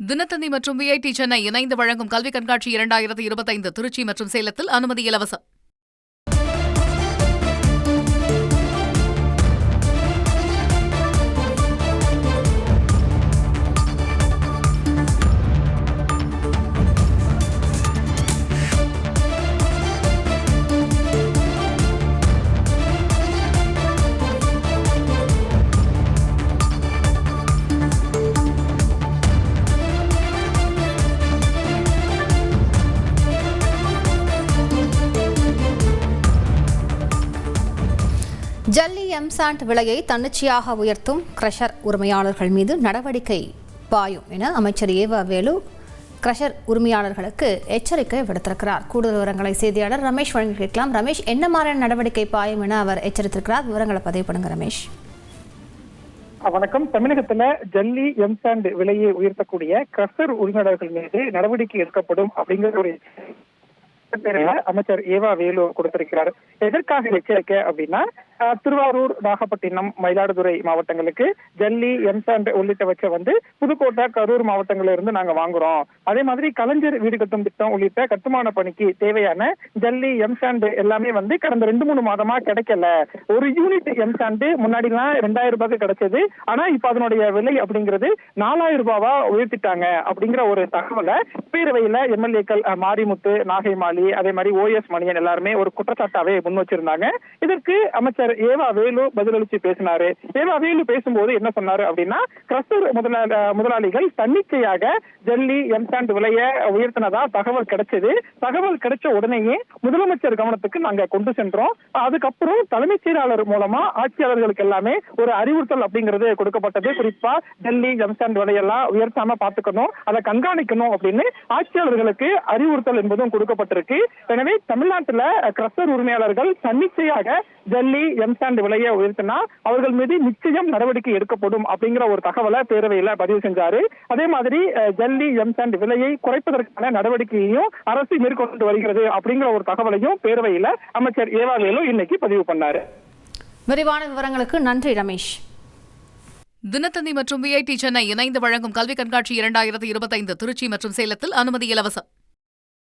தினத்தந்தி மற்றும் விஐடி சென்னை இணைந்து வழங்கும் கல்வி கண்காட்சி 2025 திருச்சி மற்றும் சேலத்தில் அனுமதி இலவசம். ஜல்லி எம்சாண்ட் விலையை தன்னிச்சையாக உயர்த்தும் கிரஷர் உரிமையாளர்கள் மீது நடவடிக்கை பாயும் என அமைச்சர் ஏவா வேலு கிரஷர் உரிமையாளர்களுக்கு எச்சரிக்கை விடுத்திருக்கிறார். கூடுதல் விவரங்களை செய்தியாளர் ரமேஷ் வழங்கி கேட்கலாம். ரமேஷ், என்ன மாதிரியான நடவடிக்கை பாயும் என அவர் எச்சரித்திருக்கிறார்? விவரங்களை பதிவு பண்ணுங்க ரமேஷ். வணக்கம். தமிழகத்துல ஜல்லி எம்சாண்ட் விலையை உயர்த்தக்கூடிய கிரஷர் உரிமையாளர்கள் மீது நடவடிக்கை எடுக்கப்படும் அப்படிங்கிற ஒரு அமைச்சர் ஏவா வேலு கொடுத்திருக்கிறார். எதற்காக எச்சரிக்கை அப்படின்னா, திருவாரூர், நாகப்பட்டினம், மயிலாடுதுறை மாவட்டங்களுக்கு ஜல்லி எம்சாண்ட் உள்ளிட்டவற்றை புதுக்கோட்டை, கரூர் மாவட்டங்கள்ல இருந்து நாங்க வாங்குறோம். அதே மாதிரி கலைஞர் வீடு கட்டும் திட்டம் உள்ளிட்ட கட்டுமான பணிக்கு தேவையான ஜல்லி எம்சாண்ட் எல்லாமே கடந்த 2-3 மாதமா கிடைக்கல. ஒரு யூனிட் எம்சாண்ட் முன்னாடி எல்லாம் 2000 ரூபாய்க்கு கிடைச்சது. ஆனா இப்ப அதனுடைய விலை அப்படிங்கிறது 4000 ரூபாவா உயர்த்திட்டாங்க அப்படிங்கிற ஒரு தகவலை பேரவையில எம்எல்ஏக்கள் மாரிமுத்து, நாகைமாலி, அதே மாதிரி OS மணியன் எல்லாருமே ஒரு குற்றச்சாட்டாவே முன் வச்சிருந்தாங்க. இதற்கு அமைச்சர் ஏவா வேலு பதிலளிச்சு பேசினாரு. ஏவா வேலு பேசும்போது என்ன சொன்னாரு அப்படின்னா, கிரஷர் முதலாளிகள் தன்னிச்சையாக ஜல்லி எம்சாண்ட் விலையை உயர்த்தினதா தகவல் கிடைச்சது. தகவல் கிடைச்ச உடனேயே முதலமைச்சர் கவனத்துக்கு நாங்க கொண்டு சென்றோம். அதுக்கப்புறம் தலைமைச் செயலாளர் மூலமா ஆட்சியாளர்களுக்கு எல்லாமே ஒரு அறிவுறுத்தல் அப்படிங்கிறது கொடுக்கப்பட்டது. குறிப்பா ஜல்லி எம்சாண்ட் விலையெல்லாம் உயர்த்தாம பாத்துக்கணும், அதை கண்காணிக்கணும் அப்படின்னு ஆட்சியாளர்களுக்கு அறிவுறுத்தல் என்பதும் கொடுக்கப்பட்டிருக்கு. எனவே தமிழ்நாட்டுல கிரஷர் உரிமையாளர்கள் தன்னிச்சையாக ஜல்லி எம்சாண்ட் விலையை உயர்த்தினா அவர்கள் மீது நிச்சயம் நடவடிக்கை எடுக்கப்படும் அப்படிங்கிற ஒரு தகவலை பேரவையில பதிவு செஞ்சாரு. அதே மாதிரி ஜல்லி எம்சாண்ட் விலையை குறைப்பதற்கான நடவடிக்கையையும் அரசு மேற்கொண்டு வருகிறது அப்படிங்கிற ஒரு தகவலையும் பேரவையில அமைச்சர் ஏவா வேலு இன்னைக்கு பதிவு பண்ணாரு. விரிவான விவரங்களுக்கு நன்றி ரமேஷ். தினத்தந்தி மற்றும் விஐடி சென்னை இணைந்து வழங்கும் கல்வி கண்காட்சி 2025 திருச்சி மற்றும் சேலத்தில் அனுமதி இலவசம்.